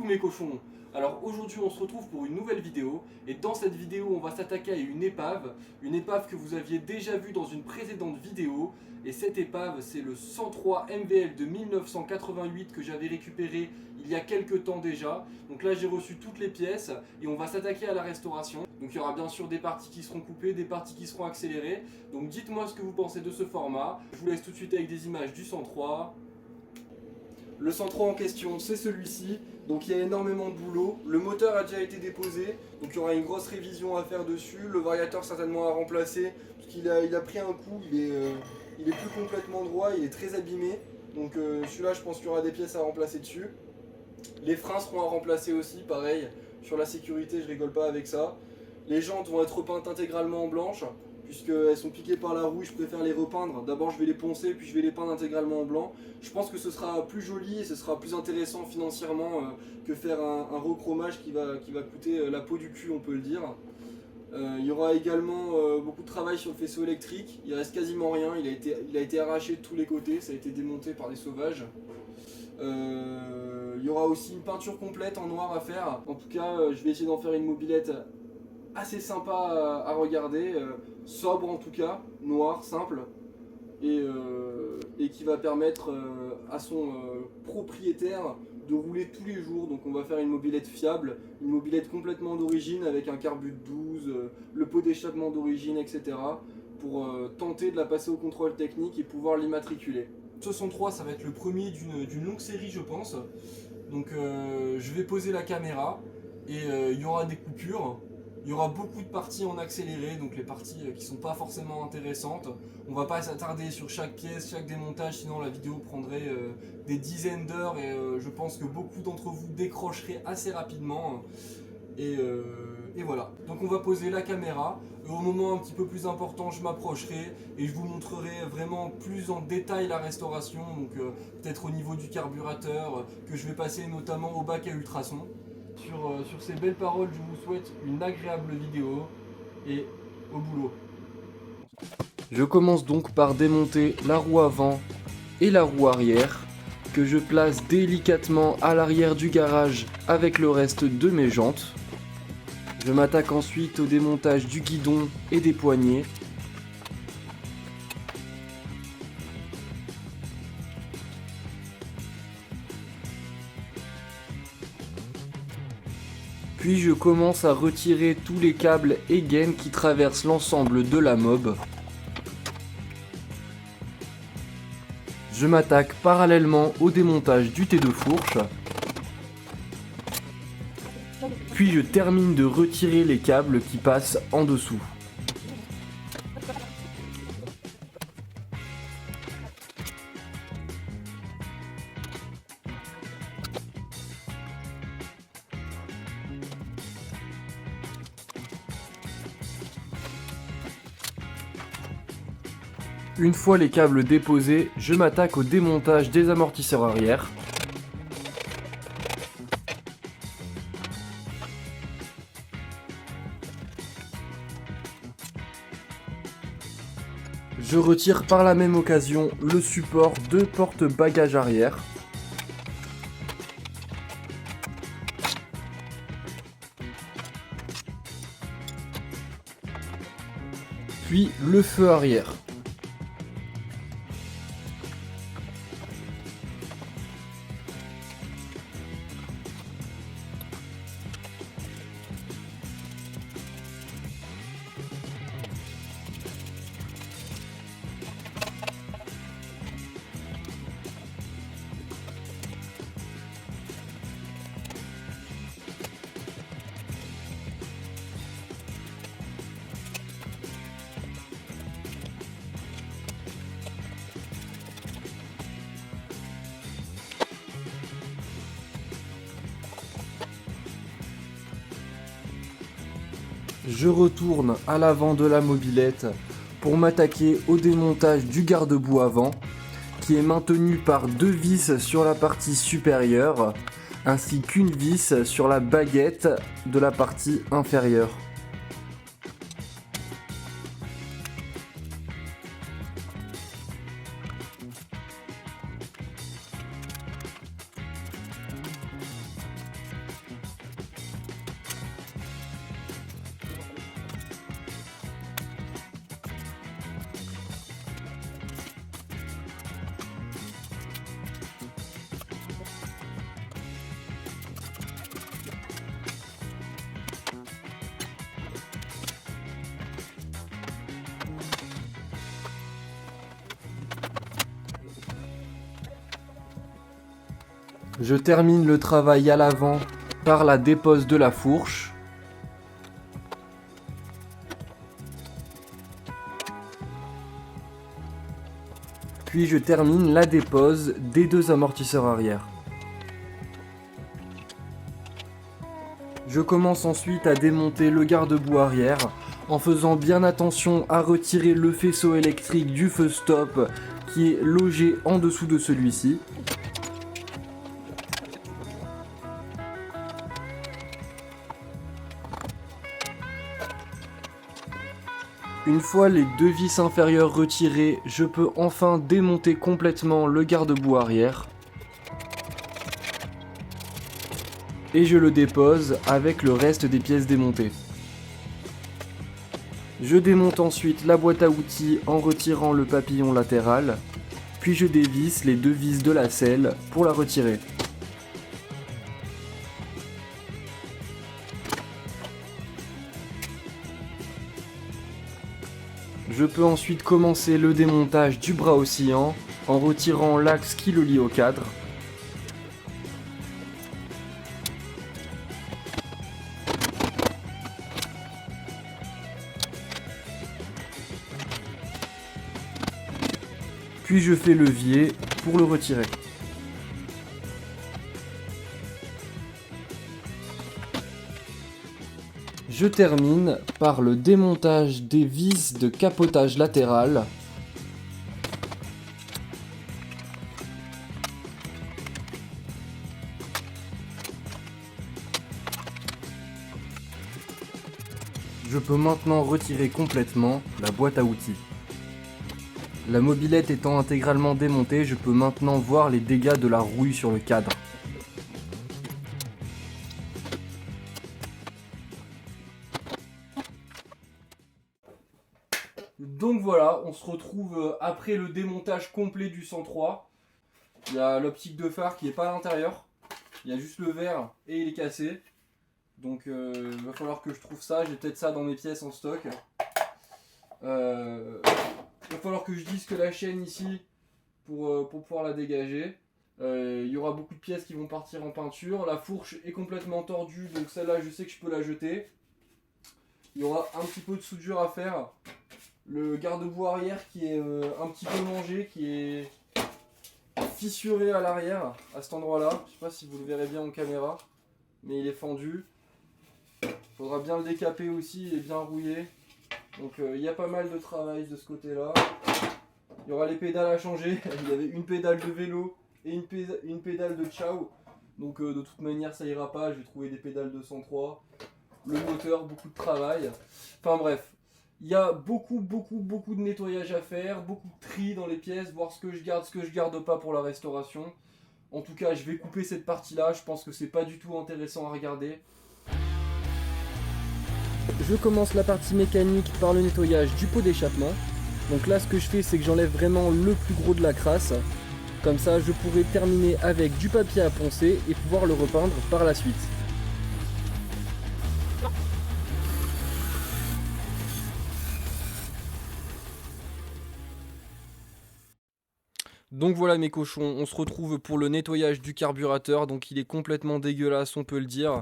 mes cochons. Alors aujourd'hui on se retrouve pour une nouvelle vidéo et dans cette vidéo on va s'attaquer à une épave que vous aviez déjà vue dans une précédente vidéo et cette épave c'est le 103 MVL de 1988 que j'avais récupéré il y a quelques temps déjà. Donc là j'ai reçu toutes les pièces et on va s'attaquer à la restauration. Donc il y aura bien sûr des parties qui seront coupées, des parties qui seront accélérées. Donc dites-moi ce que vous pensez de ce format. Je vous laisse tout de suite avec des images du 103. Le 103 en question, c'est celui-ci, donc il y a énormément de boulot. Le moteur a déjà été déposé, donc il y aura une grosse révision à faire dessus. Le variateur certainement à remplacer, parce qu'il a pris un coup, il est plus complètement droit, il est très abîmé. Donc celui-là, je pense qu'il y aura des pièces à remplacer dessus. Les freins seront à remplacer aussi, pareil. Sur la sécurité, je rigole pas avec ça. Les jantes vont être repeintes intégralement en blanche, puisqu'elles sont piquées par la rouille, je préfère les repeindre. D'abord je vais les poncer, puis je vais les peindre intégralement en blanc. Je pense que ce sera plus joli et ce sera plus intéressant financièrement que faire un rechromage qui va coûter la peau du cul, on peut le dire. Il y aura également beaucoup de travail sur le faisceau électrique, il reste quasiment rien, il a été arraché de tous les côtés, ça a été démonté par des sauvages. Il y aura aussi une peinture complète en noir à faire. En tout cas, je vais essayer d'en faire une mobilette assez sympa à regarder, sobre en tout cas, noir, simple, et qui va permettre à son propriétaire de rouler tous les jours. Donc on va faire une mobilette fiable, une mobilette complètement d'origine avec un carbu de 12, le pot d'échappement d'origine, etc. pour tenter de la passer au contrôle technique et pouvoir l'immatriculer. 63, ça va être le premier d'une longue série je pense. Donc je vais poser la caméra et il y aura des coupures. Il y aura beaucoup de parties en accéléré, donc les parties qui sont pas forcément intéressantes. On va pas s'attarder sur chaque pièce, chaque démontage, sinon la vidéo prendrait des dizaines d'heures et je pense que beaucoup d'entre vous décrocheraient assez rapidement. Et voilà. Donc on va poser la caméra. Au moment un petit peu plus important, je m'approcherai et je vous montrerai vraiment plus en détail la restauration. Donc peut-être au niveau du carburateur, que je vais passer notamment au bac à ultrasons. Sur ces belles paroles, je vous souhaite une agréable vidéo et au boulot. Je commence donc par démonter la roue avant et la roue arrière que je place délicatement à l'arrière du garage avec le reste de mes jantes. Je m'attaque ensuite au démontage du guidon et des poignées. Puis je commence à retirer tous les câbles et gaines qui traversent l'ensemble de la mob. Je m'attaque parallèlement au démontage du T de fourche. Puis je termine de retirer les câbles qui passent en dessous. Une fois les câbles déposés, je m'attaque au démontage des amortisseurs arrière. Je retire par la même occasion le support de porte-bagages arrière. Puis le feu arrière. Je retourne à l'avant de la mobilette pour m'attaquer au démontage du garde-boue avant, qui est maintenu par deux vis sur la partie supérieure, ainsi qu'une vis sur la baguette de la partie inférieure. Je termine le travail à l'avant par la dépose de la fourche. Puis je termine la dépose des deux amortisseurs arrière. Je commence ensuite à démonter le garde-boue arrière en faisant bien attention à retirer le faisceau électrique du feu stop qui est logé en dessous de celui-ci. Une fois les deux vis inférieures retirées, je peux enfin démonter complètement le garde-boue arrière. Et je le dépose avec le reste des pièces démontées. Je démonte ensuite la boîte à outils en retirant le papillon latéral, puis je dévisse les deux vis de la selle pour la retirer. Je peux ensuite commencer le démontage du bras oscillant en retirant l'axe qui le lie au cadre. Puis je fais levier pour le retirer. Je termine par le démontage des vis de capotage latéral. Je peux maintenant retirer complètement la boîte à outils. La mobilette étant intégralement démontée, je peux maintenant voir les dégâts de la rouille sur le cadre. Donc voilà, on se retrouve après le démontage complet du 103. Il y a l'optique de phare qui n'est pas à l'intérieur. Il y a juste le verre et il est cassé. Donc il va falloir que je trouve ça. J'ai peut-être ça dans mes pièces en stock. Il va falloir que je disque la chaîne ici pour pouvoir la dégager. Il y aura beaucoup de pièces qui vont partir en peinture. La fourche est complètement tordue, donc celle-là je sais que je peux la jeter. Il y aura un petit peu de soudure à faire. Le garde-boue arrière qui est un petit peu mangé, qui est fissuré à l'arrière, à cet endroit-là. Je ne sais pas si vous le verrez bien en caméra, mais il est fendu. Il faudra bien le décaper aussi, il est bien rouillé. Donc il y a pas mal de travail de ce côté-là. Il y aura les pédales à changer. Il y avait une pédale de vélo et une pédale de ciao. Donc de toute manière ça ira pas, je vais trouver des pédales de 103. Le moteur, beaucoup de travail. Enfin bref. Il y a beaucoup de nettoyage à faire, beaucoup de tri dans les pièces, voir ce que je garde pas pour la restauration. En tout cas, je vais couper cette partie-là, je pense que c'est pas du tout intéressant à regarder. Je commence la partie mécanique par le nettoyage du pot d'échappement. Donc là, ce que je fais, c'est que j'enlève vraiment le plus gros de la crasse. Comme ça, je pourrai terminer avec du papier à poncer et pouvoir le repeindre par la suite. Donc voilà mes cochons, on se retrouve pour le nettoyage du carburateur, donc il est complètement dégueulasse, on peut le dire.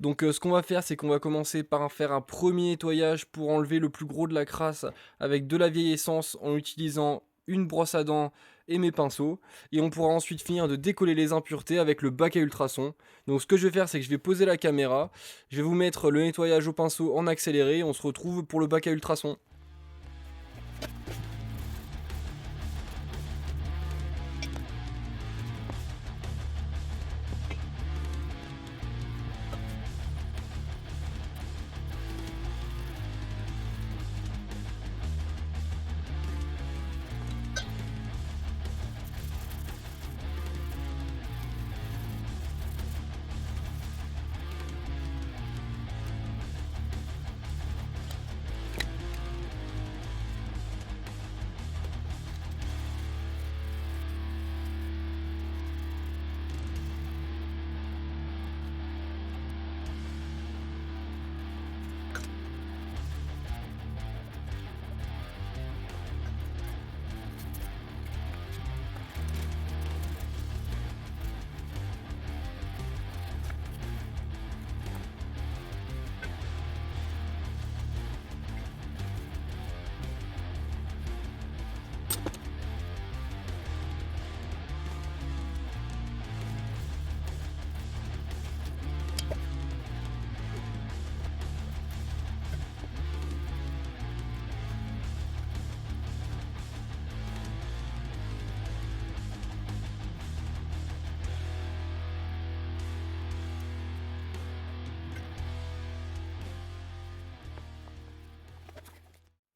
Donc ce qu'on va faire, c'est qu'on va commencer par faire un premier nettoyage pour enlever le plus gros de la crasse avec de la vieille essence en utilisant une brosse à dents et mes pinceaux. Et on pourra ensuite finir de décoller les impuretés avec le bac à ultrasons. Donc ce que je vais faire, c'est que je vais poser la caméra, je vais vous mettre le nettoyage au pinceau en accéléré et on se retrouve pour le bac à ultrasons.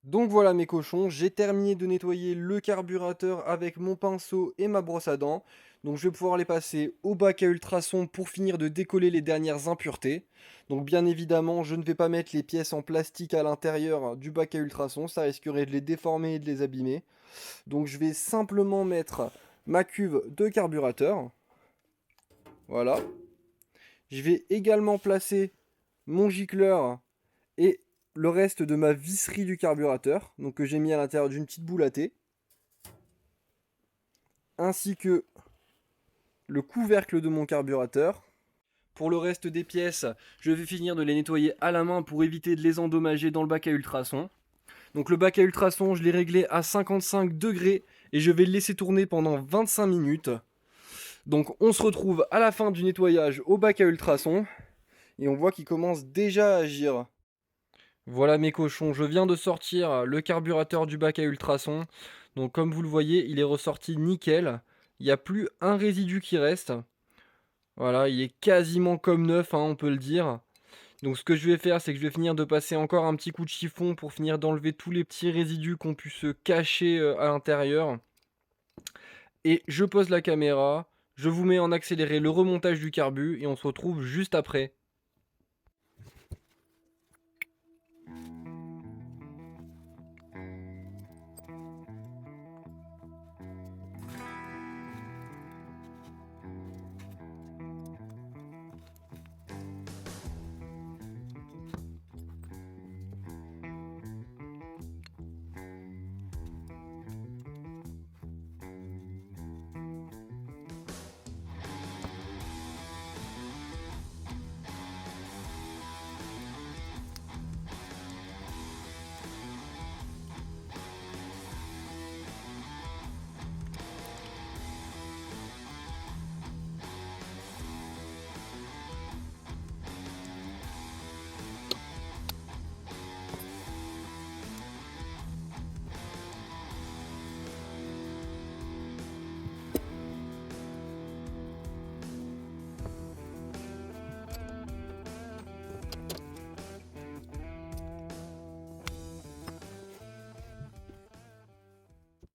Donc voilà mes cochons, j'ai terminé de nettoyer le carburateur avec mon pinceau et ma brosse à dents. Donc je vais pouvoir les passer au bac à ultrasons pour finir de décoller les dernières impuretés. Donc bien évidemment, je ne vais pas mettre les pièces en plastique à l'intérieur du bac à ultrasons, ça risquerait de les déformer et de les abîmer. Donc je vais simplement mettre ma cuve de carburateur. Voilà. Je vais également placer mon gicleur et le reste de ma visserie du carburateur, donc que j'ai mis à l'intérieur d'une petite boule à thé, ainsi que le couvercle de mon carburateur. Pour le reste des pièces, je vais finir de les nettoyer à la main pour éviter de les endommager dans le bac à ultrasons. Donc le bac à ultrasons, je l'ai réglé à 55 degrés et je vais le laisser tourner pendant 25 minutes. Donc on se retrouve à la fin du nettoyage au bac à ultrasons et on voit qu'il commence déjà à agir. Voilà mes cochons, je viens de sortir le carburateur du bac à ultrasons. Donc comme vous le voyez, il est ressorti nickel. Il n'y a plus un résidu qui reste. Voilà, il est quasiment comme neuf, hein, on peut le dire. Donc ce que je vais faire, c'est que je vais finir de passer encore un petit coup de chiffon pour finir d'enlever tous les petits résidus qui ont pu se cacher à l'intérieur. Et je pose la caméra, je vous mets en accéléré le remontage du carbu et on se retrouve juste après.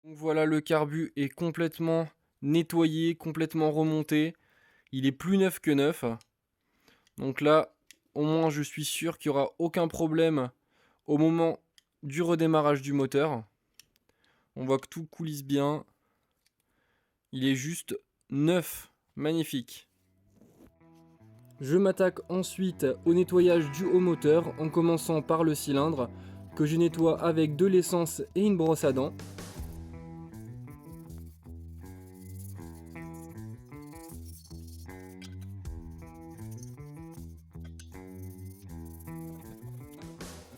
Donc voilà, le carbu est complètement nettoyé, complètement remonté. Il est plus neuf que neuf. Donc là, au moins je suis sûr qu'il n'y aura aucun problème au moment du redémarrage du moteur. On voit que tout coulisse bien. Il est juste neuf, magnifique. Je m'attaque ensuite au nettoyage du haut moteur en commençant par le cylindre que je nettoie avec de l'essence et une brosse à dents.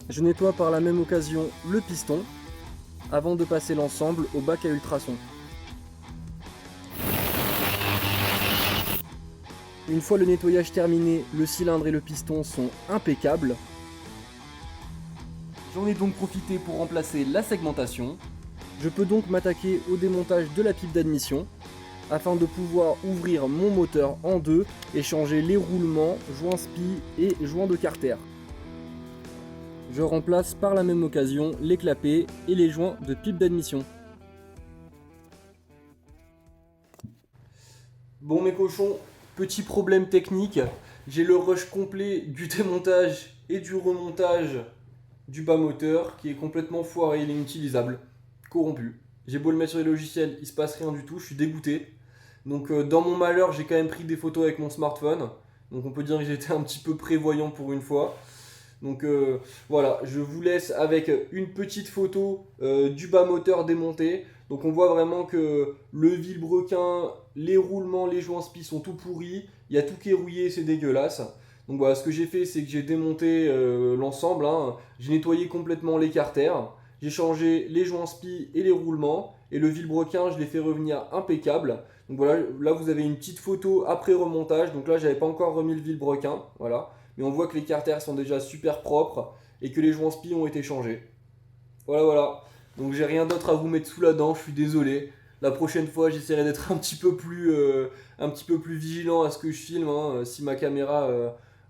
Je nettoie par la même occasion le piston avant de passer l'ensemble au bac à ultrasons. Une fois le nettoyage terminé, le cylindre et le piston sont impeccables. J'en ai donc profité pour remplacer la segmentation. Je peux donc m'attaquer au démontage de la pipe d'admission afin de pouvoir ouvrir mon moteur en deux et changer les roulements, joints spi et joints de carter. Je remplace par la même occasion les clapets et les joints de pipe d'admission. Bon mes cochons, petit problème technique, j'ai le rush complet du démontage et du remontage du bas moteur qui est complètement foiré, il est inutilisable, corrompu. J'ai beau le mettre sur les logiciels, il se passe rien du tout, je suis dégoûté. Donc dans mon malheur, j'ai quand même pris des photos avec mon smartphone. Donc on peut dire que j'ai été un petit peu prévoyant pour une fois. Donc voilà, je vous laisse avec une petite photo du bas moteur démonté. Donc on voit vraiment que le vilebrequin, les roulements, les joints spi sont tout pourris. Il y a tout qui est rouillé, c'est dégueulasse. Donc voilà, ce que j'ai fait, c'est que j'ai démonté l'ensemble. Hein. J'ai nettoyé complètement les carters. J'ai changé les joints spi et les roulements. Et le vilebrequin, je l'ai fait revenir impeccable. Donc voilà, là vous avez une petite photo après remontage. Donc là, j'avais pas encore remis le vilebrequin. Voilà. Mais on voit que les carters sont déjà super propres et que les joints spi ont été changés. Voilà, voilà. Donc j'ai rien d'autre à vous mettre sous la dent, je suis désolé. La prochaine fois, j'essaierai d'être un petit peu plus vigilant à ce que je filme, hein, si ma caméra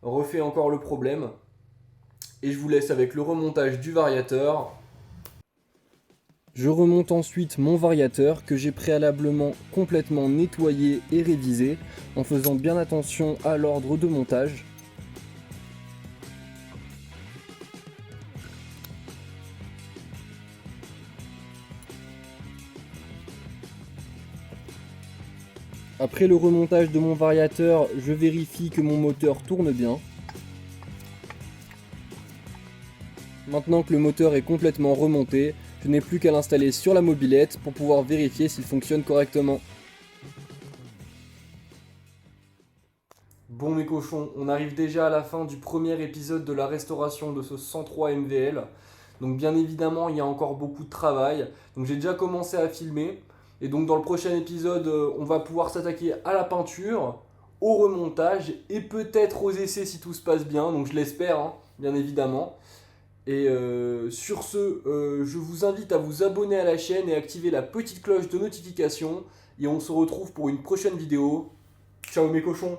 refait encore le problème. Et je vous laisse avec le remontage du variateur. Je remonte ensuite mon variateur que j'ai préalablement complètement nettoyé et révisé en faisant bien attention à l'ordre de montage. Après le remontage de mon variateur, je vérifie que mon moteur tourne bien. Maintenant que le moteur est complètement remonté, je n'ai plus qu'à l'installer sur la mobilette pour pouvoir vérifier s'il fonctionne correctement. Bon mes cochons, on arrive déjà à la fin du premier épisode de la restauration de ce 103 MVL. Donc bien évidemment, il y a encore beaucoup de travail. Donc j'ai déjà commencé à filmer. Et donc dans le prochain épisode, on va pouvoir s'attaquer à la peinture, au remontage et peut-être aux essais si tout se passe bien. Donc je l'espère, hein, bien évidemment. Et sur ce, je vous invite à vous abonner à la chaîne et activer la petite cloche de notification. Et on se retrouve pour une prochaine vidéo. Ciao mes cochons!